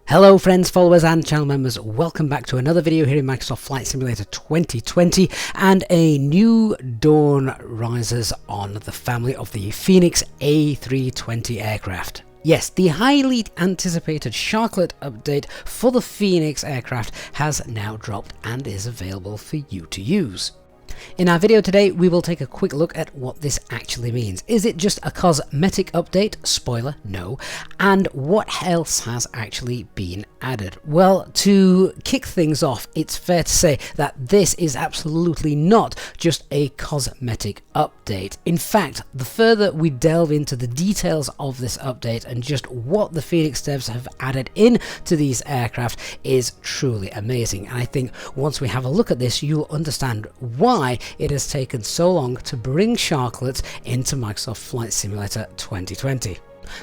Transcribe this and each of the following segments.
Hello friends, followers and channel members, welcome back to another video here in Microsoft Flight Simulator 2020, and a new dawn rises on the family of the Fenix A320 aircraft. Yes, the highly anticipated Sharklet update for the Fenix aircraft has now dropped and is available for you to use. In our video today, we will take a quick look at what this actually means. Is it just a cosmetic update? Spoiler, no. And what else has actually been added? Well, to kick things off, it's fair to say that this is absolutely not just a cosmetic update. In fact, the further we delve into the details of this update and just what the Fenix devs have added in to these aircraft is truly amazing. And I think once we have a look at this, you'll understand why it has taken so long to bring Sharklets into Microsoft Flight Simulator 2020.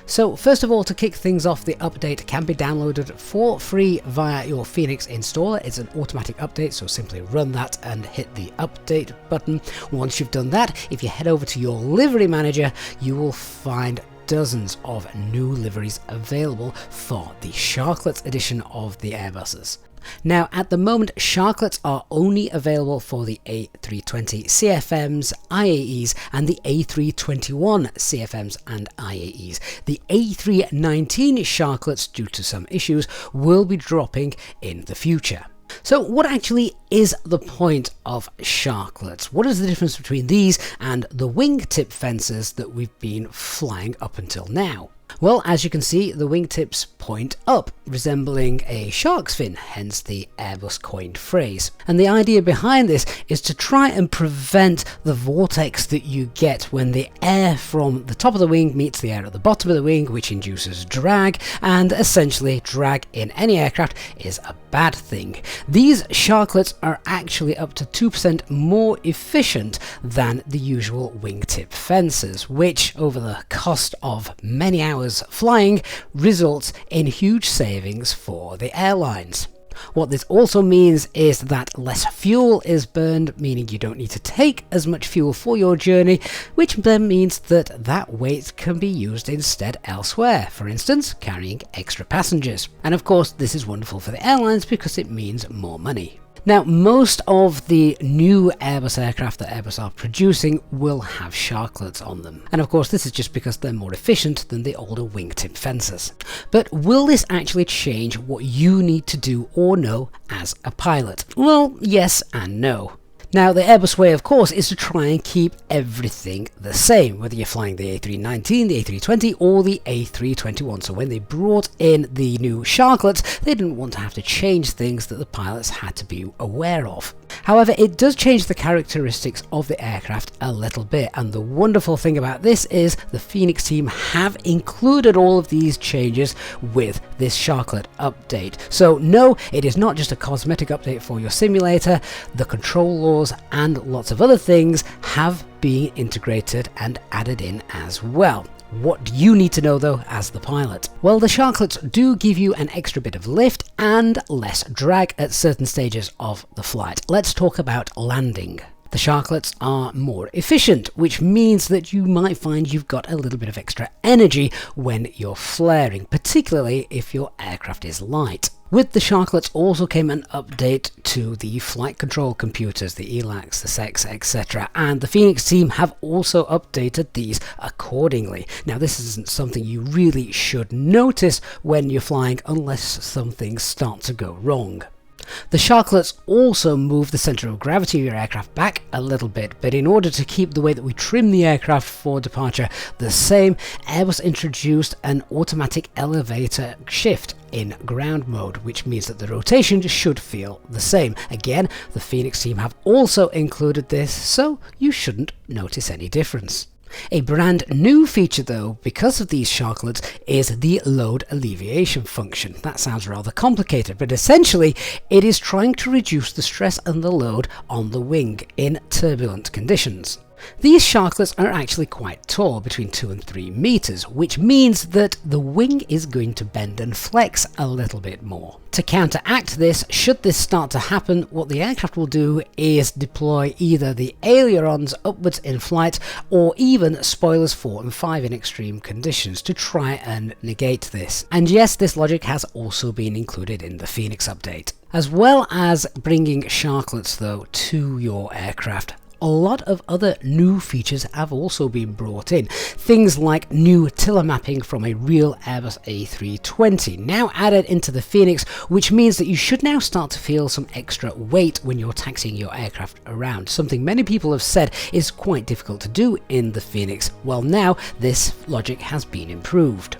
So first of all, to kick things off, the update can be downloaded for free via your Fenix installer. It's an automatic update, so simply run that and hit the update button. Once you've done that, if you head over to your livery manager, you will find dozens of new liveries available for the Sharklets edition of the Airbuses. Now, at the moment, Sharklets are only available for the A320 CFMs, IAEs, and the A321 CFMs and IAEs. The A319 Sharklets, due to some issues, will be dropping in the future. So what actually is the point of Sharklets? What is the difference between these and the wingtip fences that we've been flying up until now? Well, as you can see, the wingtips point up, resembling a shark's fin, hence the Airbus coined phrase. And the idea behind this is to try and prevent the vortex that you get when the air from the top of the wing meets the air at the bottom of the wing, which induces drag, and essentially drag in any aircraft is a bad thing. These Sharklets are actually up to 2% more efficient than the usual wingtip fences, which over the cost of many hours flying results in huge savings for the airlines. What this also means is that less fuel is burned, meaning you don't need to take as much fuel for your journey, which then means that that weight can be used instead elsewhere, for instance, carrying extra passengers. And of course, this is wonderful for the airlines because it means more money. Now, most of the new Airbus aircraft that Airbus are producing will have Sharklets on them. And of course, this is just because they're more efficient than the older wingtip fences. But will this actually change what you need to do or know as a pilot? Well, yes and no. Now, the Airbus way, of course, is to try and keep everything the same, whether you're flying the A319, the A320, or the A321. So when they brought in the new Sharklets, they didn't want to have to change things that the pilots had to be aware of. However, it does change the characteristics of the aircraft a little bit, and the wonderful thing about this is the Fenix team have included all of these changes with this Sharklet update. So no, it is not just a cosmetic update for your simulator. The control laws and lots of other things have been integrated and added in as well. What do you need to know though as the pilot? Well, the Sharklets do give you an extra bit of lift and less drag at certain stages of the flight. Let's talk about landing. The Sharklets are more efficient, which means that you might find you've got a little bit of extra energy when you're flaring, particularly if your aircraft is light. With the Sharklets also came an update to the flight control computers, the ELACs, the SECs, etc. And the Fenix team have also updated these accordingly. Now, this isn't something you really should notice when you're flying unless some things start to go wrong. The Sharklets also move the centre of gravity of your aircraft back a little bit, but in order to keep the way that we trim the aircraft for departure the same, Airbus introduced an automatic elevator shift in ground mode, which means that the rotation should feel the same. Again, the Fenix team have also included this, so you shouldn't notice any difference. A brand new feature though, because of these Sharklets, is the load alleviation function. That sounds rather complicated, but essentially it is trying to reduce the stress and the load on the wing in turbulent conditions. These Sharklets are actually quite tall, between 2 and 3 meters, which means that the wing is going to bend and flex a little bit more. To counteract this, should this start to happen, what the aircraft will do is deploy either the ailerons upwards in flight or even spoilers 4 and 5 in extreme conditions to try and negate this. And yes, this logic has also been included in the Fenix update. As well as bringing Sharklets though to your aircraft, a lot of other new features have also been brought in. Things like new tiller mapping from a real Airbus A320 now added into the Fenix, which means that you should now start to feel some extra weight when you're taxiing your aircraft around, something many people have said is quite difficult to do in the Fenix. Well, now this logic has been improved.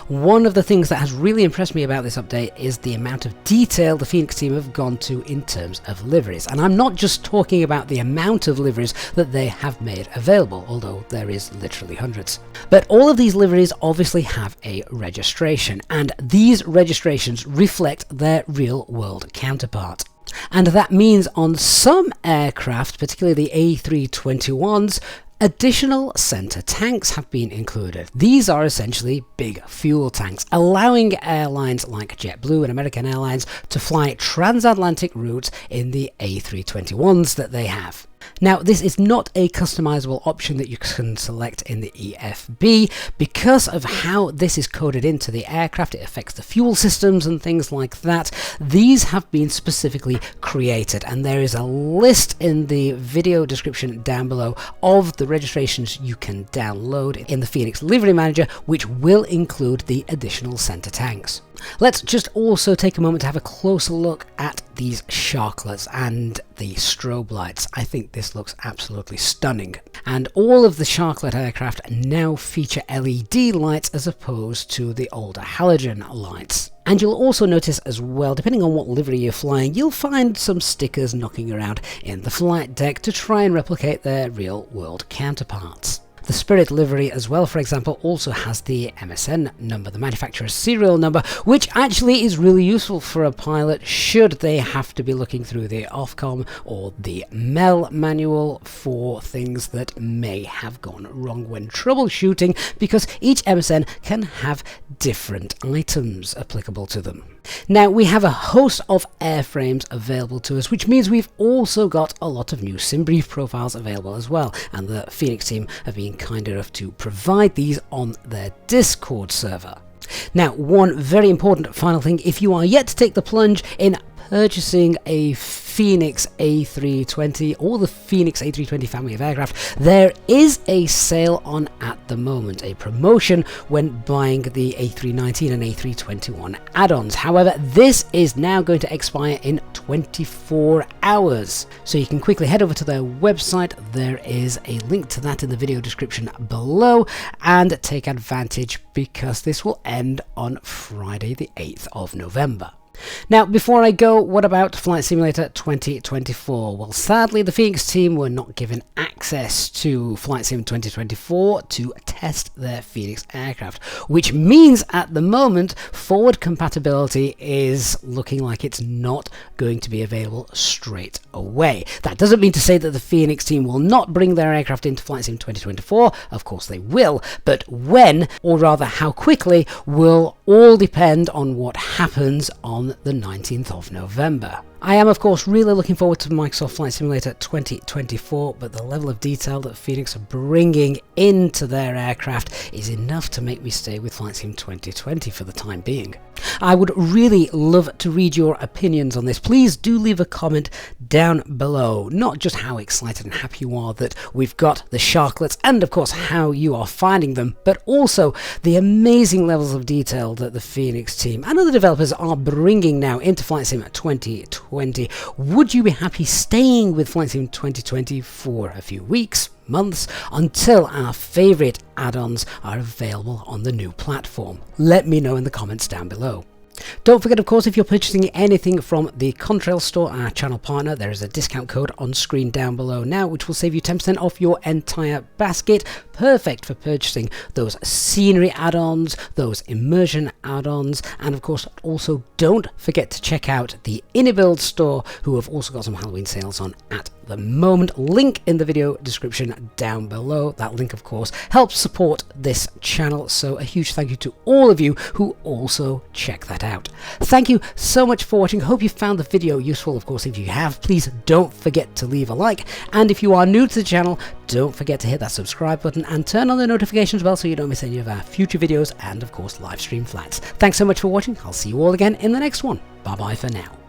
One of the things that has really impressed me about this update is the amount of detail the Fenix team have gone to in terms of liveries. And I'm not just talking about the amount of liveries that they have made available, although there is literally hundreds. But all of these liveries obviously have a registration, and these registrations reflect their real-world counterpart. And that means on some aircraft, particularly the A321s, additional center tanks have been included. These are essentially big fuel tanks, allowing airlines like JetBlue and American Airlines to fly transatlantic routes in the A321s that they have. Now, this is not a customizable option that you can select in the EFB. Because of how this is coded into the aircraft, it affects the fuel systems and things like that. These have been specifically created, and there is a list in the video description down below of the registrations you can download in the Fenix Livery Manager, which will include the additional center tanks. Let's just also take a moment to have a closer look at these Sharklets and the strobe lights. I think this looks absolutely stunning. And all of the Sharklet aircraft now feature LED lights as opposed to the older halogen lights. And you'll also notice as well, depending on what livery you're flying, you'll find some stickers knocking around in the flight deck to try and replicate their real-world counterparts. The Spirit livery as well, for example, also has the MSN number, the manufacturer's serial number, which actually is really useful for a pilot should they have to be looking through the Ofcom or the MEL manual for things that may have gone wrong when troubleshooting, because each MSN can have different items applicable to them. Now, we have a host of airframes available to us, which means we've also got a lot of new SimBrief profiles available as well, and the Fenix team have been kind enough to provide these on their Discord server. Now, one very important final thing, if you are yet to take the plunge in purchasing a Fenix A320 or the Fenix A320 family of aircraft, there is a sale on at the moment, a promotion when buying the A319 and A321 add-ons. However, this is now going to expire in 24 hours. So you can quickly head over to their website. There is a link to that in the video description below, and take advantage because this will end on Friday the 8th of November. Now, before I go, what about Flight Simulator 2024? Well, sadly, the Fenix team were not given access to Flight Sim 2024 to test their Fenix aircraft, which means at the moment, forward compatibility is looking like it's not going to be available straight away. That doesn't mean to say that the Fenix team will not bring their aircraft into Flight Sim 2024. Of course they will, but when, or rather how quickly, will all depend on what happens on the 19th of November. I am, of course, really looking forward to Microsoft Flight Simulator 2024, but the level of detail that Fenix are bringing into their aircraft is enough to make me stay with Flight Sim 2020 for the time being. I would really love to read your opinions on this. Please do leave a comment down below, not just how excited and happy you are that we've got the Sharklets, and of course how you are finding them, but also the amazing levels of detail that the Fenix team and other developers are bringing now into Flight Sim 2020. Would you be happy staying with Flight Sim 2020 for a few weeks, months, until our favourite add-ons are available on the new platform? Let me know in the comments down below. Don't forget, of course, if you're purchasing anything from the Contrail store, our channel partner, there is a discount code on screen down below now, which will save you 10% off your entire basket. Perfect for purchasing those scenery add-ons, those immersion add-ons, and of course, also don't forget to check out the InnerBuild store, who have also got some Halloween sales on at the moment. Link in the video description down below. That link, of course, helps support this channel, so a huge thank you to all of you who also check that out. Thank you so much for watching. Hope you found the video useful. Of course, if you have, please don't forget to leave a like, and if you are new to the channel, don't forget to hit that subscribe button and turn on the notifications bell so you don't miss any of our future videos and, of course, live stream flights. Thanks so much for watching. I'll see you all again in the next one. Bye bye for now.